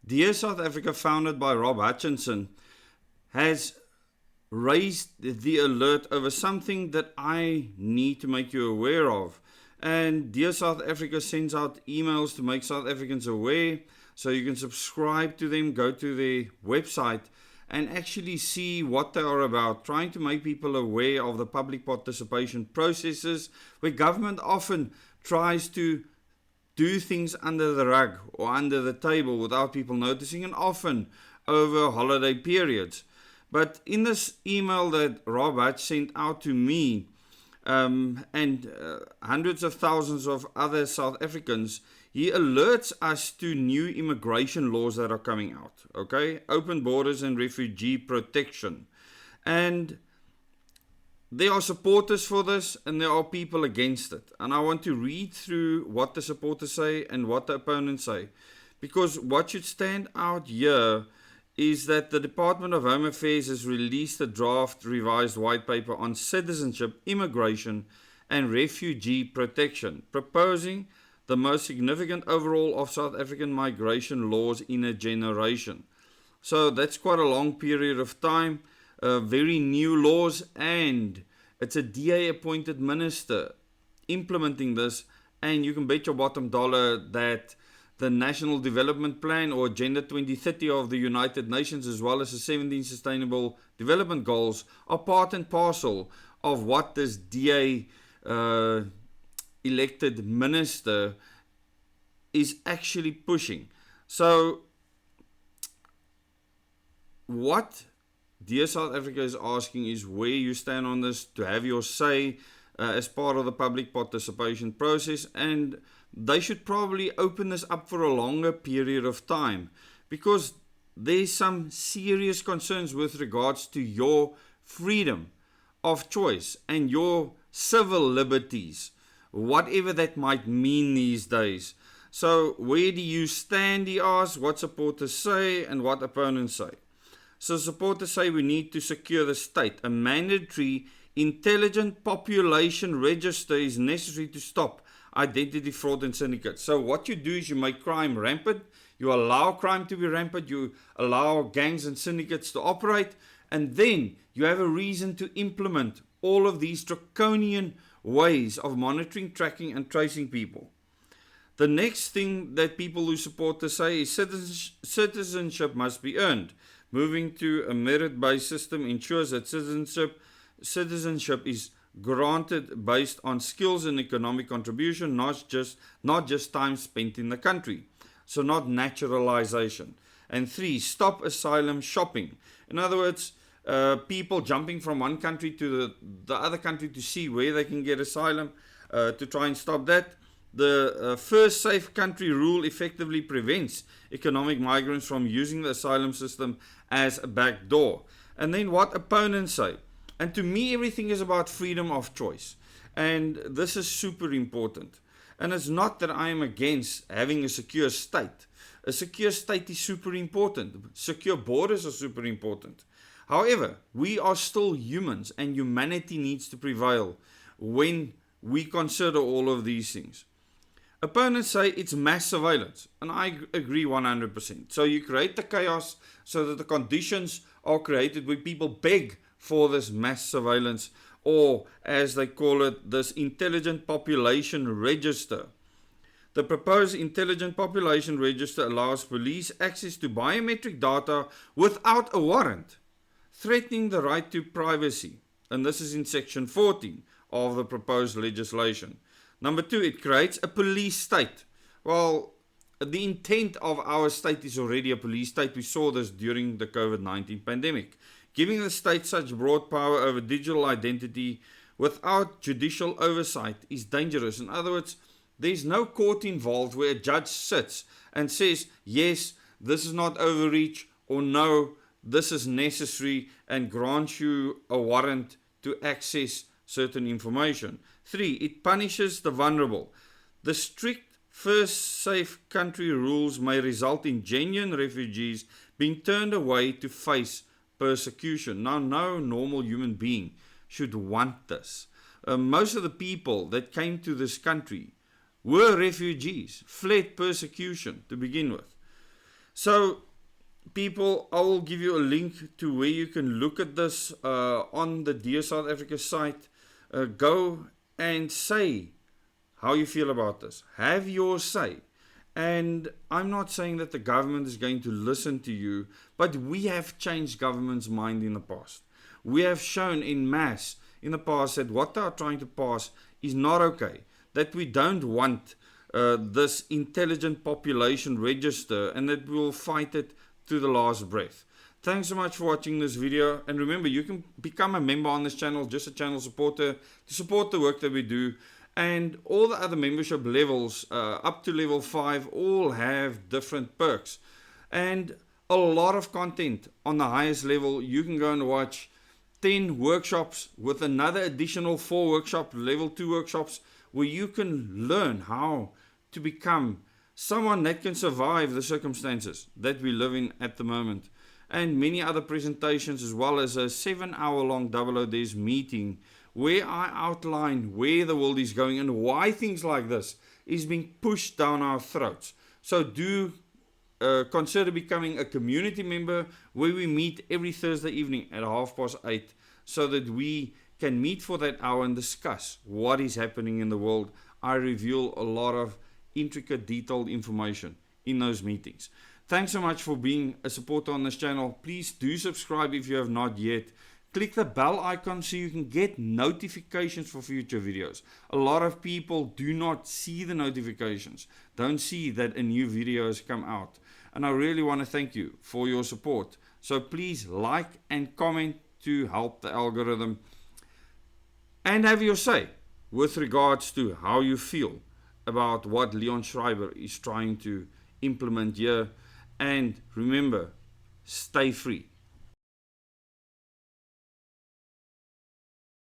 Dear South Africa, founded by Rob Hutchinson, has raised the alert over something that I need to make you aware of. And Dear South Africa sends out emails to make South Africans aware, so you can subscribe to them, go to their website, and actually see what they are about, trying to make people aware of the public participation processes where government often tries to do things under the rug or under the table without people noticing, and often over holiday periods. But in this email that Rob Hutch sent out to me and hundreds of thousands of other South Africans, he alerts us to new immigration laws that are coming out. Okay, open borders and refugee protection. And there are supporters for this and there are people against it. And I want to read through what the supporters say and what the opponents say. Because what should stand out here is that the Department of Home Affairs has released a draft revised white paper on citizenship, immigration and refugee protection, proposing the most significant overhaul of South African migration laws in a generation. So that's quite a long period of time. Very new laws, and it's a DA appointed minister implementing this, and you can bet your bottom dollar that the National Development Plan or Agenda 2030 of the United Nations, as well as the 17 Sustainable Development Goals, are part and parcel of what this DA elected minister is actually pushing. So what Dear South Africa is asking is where you stand on this, to have your say as part of the public participation process, and they should probably open this up for a longer period of time, because there's some serious concerns with regards to your freedom of choice and your civil liberties, whatever that might mean these days. So where do you stand, he asks, what supporters say and what opponents say. So supporters say we need to secure the state. A mandatory intelligent population register is necessary to stop identity fraud and syndicates. So what you do is you make crime rampant, you allow crime to be rampant, you allow gangs and syndicates to operate, and then you have a reason to implement all of these draconian ways of monitoring, tracking and tracing people. The next thing that people who support this say is citizenship must be earned. Moving to a merit-based system ensures that citizenship is granted based on skills and economic contribution, not just time spent in the country. So not naturalization. And 3, stop asylum shopping. In other words, people jumping from one country to the other country to see where they can get asylum, to try and stop that. The first safe country rule effectively prevents economic migrants from using the asylum system as a back door. And then what opponents say. And to me, everything is about freedom of choice. And this is super important. And it's not that I am against having a secure state. A secure state is super important. Secure borders are super important. However, we are still humans and humanity needs to prevail when we consider all of these things. Opponents say it's mass surveillance, and I agree 100%. So you create the chaos so that the conditions are created where people beg for this mass surveillance, or as they call it, this intelligent population register. The proposed intelligent population register allows police access to biometric data without a warrant, threatening the right to privacy. And this is in section 14 of the proposed legislation. Number 2, it creates a police state. Well, the intent of our state is already a police state. We saw this during the COVID-19 pandemic. Giving the state such broad power over digital identity without judicial oversight is dangerous. In other words, there's no court involved where a judge sits and says, yes, this is not overreach, or no, this is necessary, and grants you a warrant to access certain information. 3, it punishes the vulnerable. The strict first safe country rules may result in genuine refugees being turned away to face persecution. Now, no normal human being should want this. Most of the people that came to this country were refugees, fled persecution to begin with. So, people, I will give you a link to where you can look at this on the Dear South Africa site. Go and say how you feel about this. Have your say. And I'm not saying that the government is going to listen to you, but we have changed government's mind in the past. We have shown in mass in the past that what they are trying to pass is not okay. That we don't want this intelligent population register, and that we will fight it to the last breath. Thanks so much for watching this video, and remember, you can become a member on this channel, just a channel supporter, to support the work that we do. And all the other membership levels up to level 5 all have different perks, and a lot of content. On the highest level, you can go and watch 10 workshops with another additional 4 workshops, level 2 workshops, where you can learn how to become someone that can survive the circumstances that we live in at the moment. And many other presentations, as well as a 7-hour-long Double O Days meeting where I outline where the world is going and why things like this is being pushed down our throats. So do consider becoming a community member, where we meet every Thursday evening at 8:30, so that we can meet for that hour and discuss what is happening in the world. I reveal a lot of intricate, detailed information in those meetings. Thanks so much for being a supporter on this channel. Please do subscribe if you have not yet. Click the bell icon so you can get notifications for future videos. A lot of people do not see the notifications, don't see that a new video has come out. And I really want to thank you for your support. So please like and comment to help the algorithm. And have your say with regards to how you feel about what Leon Schreiber is trying to implement here. And remember, stay free.